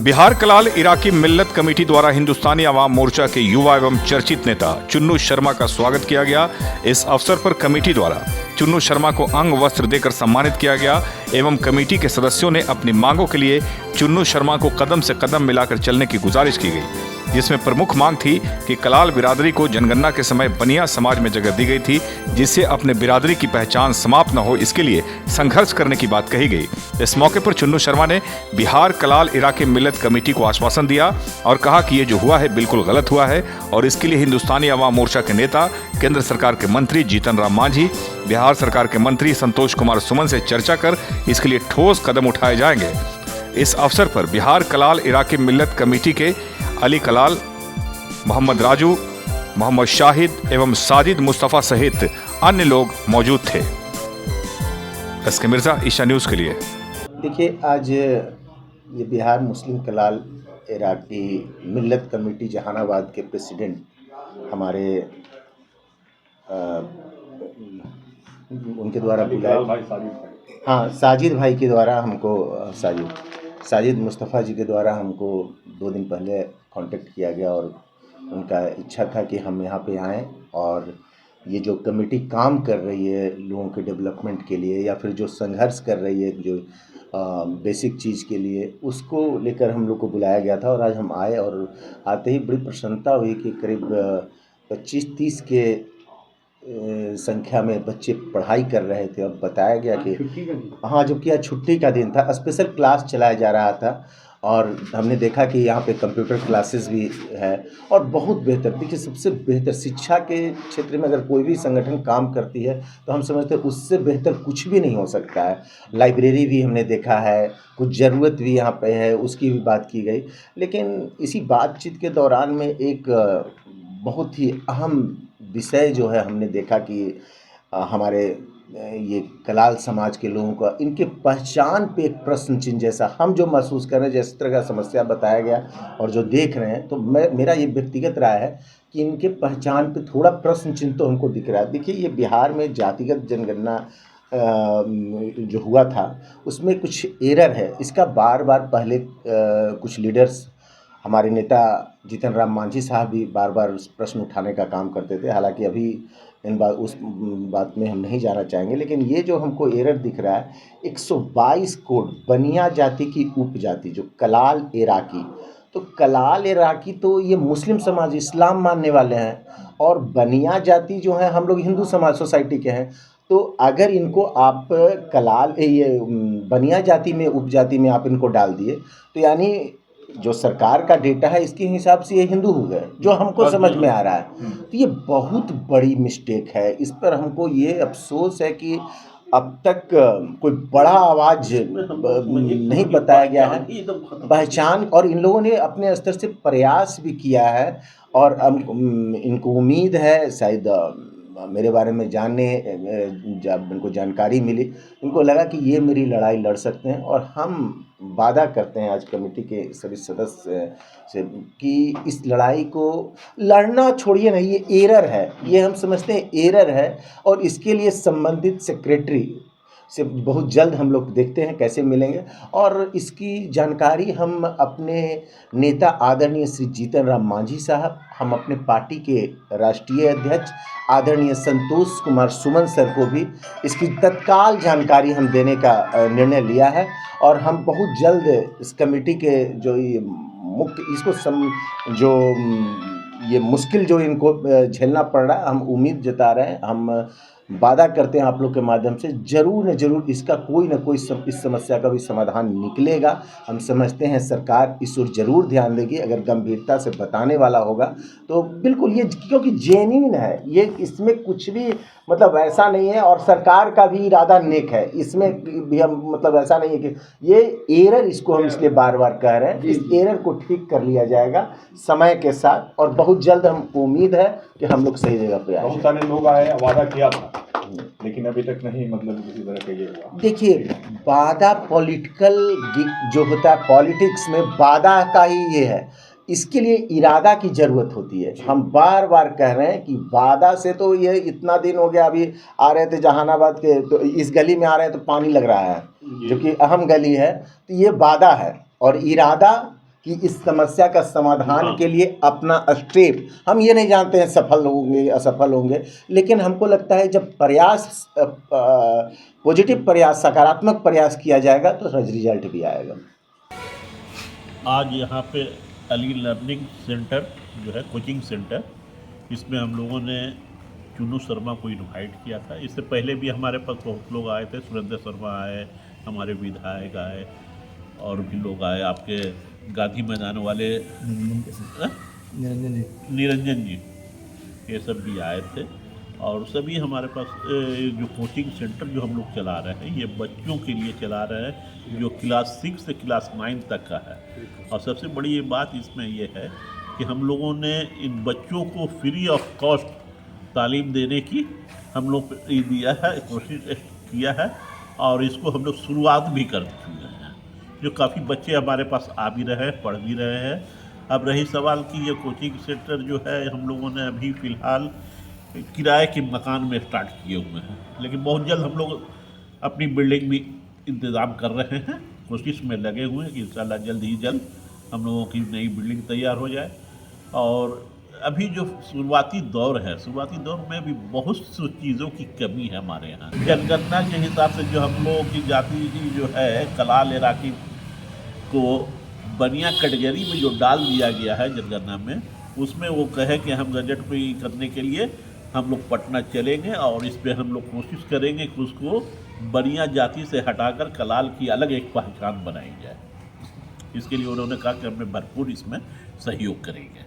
बिहार कलाल इराकी मिल्लत committee द्वारा हिंदुस्तानी अवाम मोर्चा के युवा एवं चर्चित नेता चुन्नू शर्मा का स्वागत किया गया। इस अवसर पर कमेटी द्वारा चुन्नू शर्मा को अंग वस्त्र देकर सम्मानित किया गया एवं कमेटी के सदस्यों ने अपनी मांगों के लिए चुन्नू शर्मा को कदम से कदम मिलाकर चलने की गुजारिश की गई, जिसमें प्रमुख मांग थी कि कलाल बिरादरी को जनगणना के समय बनिया समाज में जगह दी गई थी, जिससे अपने बिरादरी की पहचान समाप्त न हो, इसके लिए संघर्ष करने की बात कही गई। इस मौके पर चुन्नू शर्मा ने बिहार कलाल इराकी मिल्लत कमेटी को आश्वासन दिया और कहा कि ये जो हुआ है बिल्कुल गलत हुआ है और इसके लिए हिंदुस्तानी अवाम मोर्चा के नेता, केंद्र सरकार के मंत्री जीतन राम मांझी, बिहार सरकार के मंत्री संतोष कुमार सुमन से चर्चा कर इसके लिए ठोस कदम उठाए जाएंगे। इस अवसर पर बिहार कलाल इराकी मिल्लत कमेटी के अली कलाल, मोहम्मद राजू, मोहम्मद शाहिद एवं साजिद मुस्तफ़ा सहित अन्य लोग मौजूद थे। एसके मिर्जा, ईशा न्यूज़ के लिए। देखिए, आज ये बिहार मुस्लिम कलाल इराकी मिल्लत कमेटी जहानाबाद के प्रेसिडेंट हमारे उनके द्वारा बुलाए, साजिद भाई के द्वारा हमको साजिद मुस्तफ़ा जी के द्वारा हमको 2 दिन पहले कांटेक्ट किया गया और उनका इच्छा था कि हम यहाँ पे आएँ और ये जो कमेटी काम कर रही है लोगों के डेवलपमेंट के लिए या फिर जो संघर्ष कर रही है जो बेसिक चीज़ के लिए, उसको लेकर हम लोग को बुलाया गया था। और आज हम आए और आते ही बड़ी प्रसन्नता हुई कि करीब 25-30 के संख्या में बच्चे पढ़ाई कर रहे थे और बताया गया कि जबकि आज छुट्टी का दिन था, स्पेशल क्लास चलाया जा रहा था और हमने देखा कि यहाँ पे कंप्यूटर क्लासेस भी है और बहुत बेहतर। देखिए, सबसे बेहतर शिक्षा के क्षेत्र में अगर कोई भी संगठन काम करती है तो हम समझते हैं उससे बेहतर कुछ भी नहीं हो सकता है। लाइब्रेरी भी हमने देखा है, कुछ ज़रूरत भी यहाँ पे है, उसकी भी बात की गई। लेकिन इसी बातचीत के दौरान में एक बहुत ही अहम विषय जो है हमने देखा कि हमारे ये कलाल समाज के लोगों का इनके पहचान पे एक प्रश्न चिन्ह जैसा हम जो महसूस कर रहे हैं, जिस तरह का समस्या बताया गया और जो देख रहे हैं, तो मेरा ये व्यक्तिगत राय है कि इनके पहचान पे थोड़ा प्रश्न चिन्ह तो हमको दिख रहा है। देखिए, ये बिहार में जातिगत जनगणना जो हुआ था उसमें कुछ एरर है। इसका बार बार पहले कुछ लीडर्स, हमारे नेता जीतन राम मांझी साहब भी बार बार उस प्रश्न उठाने का काम करते थे। हालांकि अभी उस बात में हम नहीं जाना चाहेंगे, लेकिन ये जो हमको एरर दिख रहा है 122 कोड बनिया जाति की उपजाति जो कलाल इराकी, तो कलाल इराकी तो ये मुस्लिम समाज इस्लाम मानने वाले हैं और बनिया जाति जो है हम लोग हिंदू समाज सोसाइटी के हैं। तो अगर इनको आप कलाल ये बनिया जाति में उपजाति में आप इनको डाल दिए तो यानी जो सरकार का डेटा है इसके हिसाब से ये हिंदू हो गए, जो हमको समझ में आ रहा है। तो ये बहुत बड़ी मिस्टेक है। इस पर हमको ये अफसोस है कि अब तक कोई बड़ा आवाज़ नहीं बताया गया है पहचान, और इन लोगों ने अपने स्तर से प्रयास भी किया है और इनको उम्मीद है शायद मेरे बारे में जानने जब इनको जानकारी मिली, इनको लगा कि ये मेरी लड़ाई लड़ सकते हैं और हम वादा करते हैं आज कमेटी के सभी सदस्य से कि इस लड़ाई को लड़ना छोड़िए नहीं, ये एरर है, ये हम समझते हैं एरर है और इसके लिए संबंधित सेक्रेटरी से बहुत जल्द हम लोग देखते हैं कैसे मिलेंगे और इसकी जानकारी हम अपने नेता आदरणीय श्री जीतन राम मांझी साहब, हम अपने पार्टी के राष्ट्रीय अध्यक्ष आदरणीय संतोष कुमार सुमन सर को भी इसकी तत्काल जानकारी हम देने का निर्णय लिया है और हम बहुत जल्द इस कमेटी के जो ये मुख्य इसको जो ये मुश्किल जो इनको झेलना पड़ रहा है, हम उम्मीद जता रहे हैं, हम वादा करते हैं आप लोग के माध्यम से जरूर न जरूर इसका कोई ना कोई इस समस्या का भी समाधान निकलेगा। हम समझते हैं सरकार इस ओर जरूर ध्यान देगी, अगर गंभीरता से बताने वाला होगा तो बिल्कुल ये, क्योंकि जेन्युइन है ये, इसमें कुछ भी मतलब ऐसा नहीं है और सरकार का भी इरादा नेक है, इसमें भी हम मतलब ऐसा नहीं है कि ये एरर, इसको हम इसलिए बार बार कह रहे हैं, इस एरर को ठीक कर लिया जाएगा समय के साथ और बहुत जल्द हम उम्मीद है कि हम लोग सही जगह पे आए। बहुत सारे लोग आए, वादा किया था लेकिन अभी तक नहीं, मतलब किसी तरह का ये हुआ। देखिए, वादा पॉलिटिकल जो होता है, पॉलिटिक्स में वादा का ही ये है, इसके लिए इरादा की ज़रूरत होती है। हम बार बार कह रहे हैं कि वादा से तो ये इतना दिन हो गया, अभी आ रहे थे जहानाबाद के तो इस गली में आ रहे हैं तो पानी लग रहा है, जो कि अहम गली है, तो ये वादा है और इरादा कि इस समस्या का समाधान के लिए अपना स्टेप, हम ये नहीं जानते हैं सफल होंगे असफल होंगे, लेकिन हमको लगता है जब प्रयास पॉजिटिव प्रयास, सकारात्मक प्रयास किया जाएगा तो रिजल्ट भी आएगा। आज यहाँ पे अली लर्निंग सेंटर जो है कोचिंग सेंटर, इसमें हम लोगों ने चुन्नू शर्मा को इनवाइट किया था। इससे पहले भी हमारे पास बहुत लोग आए थे, सुरेंद्र शर्मा आए, हमारे विधायक आए और भी लोग आए, आपके गांधी मैदान वाले निरंजन जी, ये सब भी आए थे। और सभी हमारे पास जो कोचिंग सेंटर जो हम लोग चला रहे हैं, ये बच्चों के लिए चला रहे हैं जो क्लास 6 से क्लास 9 तक का है। और सबसे बड़ी ये बात इसमें ये है कि हम लोगों ने इन बच्चों को फ्री ऑफ कॉस्ट तालीम देने की हम लोग दिया है, कोशिश किया है, और इसको हम लोग शुरुआत भी कर चुके हैं। जो काफ़ी बच्चे हमारे पास आ भी रहे हैं, पढ़ भी रहे हैं। अब रही सवाल कि ये कोचिंग सेंटर जो है हम लोगों ने अभी फ़िलहाल किराए के मकान में स्टार्ट किए हुए हैं, लेकिन बहुत जल्द हम लोग अपनी बिल्डिंग भी इंतज़ाम कर रहे हैं, कोशिश में लगे हुए हैं कि इंशाल्लाह जल्द ही जल्द हम लोगों की नई बिल्डिंग तैयार हो जाए। और अभी जो शुरुआती दौर है, शुरुआती दौर में भी बहुत सी चीज़ों की कमी है हमारे यहाँ। जनगणना के हिसाब से जो हम लोगों की जाति की जो है कलाल इलाके को बनिया कैटेगरी में जो डाल दिया गया है जनगणना में, उसमें वो कहे कि हम गजट पे करने के लिए हम लोग पटना चलेंगे और इस पर हम लोग कोशिश करेंगे कि उसको बनिया जाति से हटाकर कलाल की अलग एक पहचान बनाई जाए। इसके लिए उन्होंने कहा कि हमें भरपूर इसमें सहयोग करेंगे।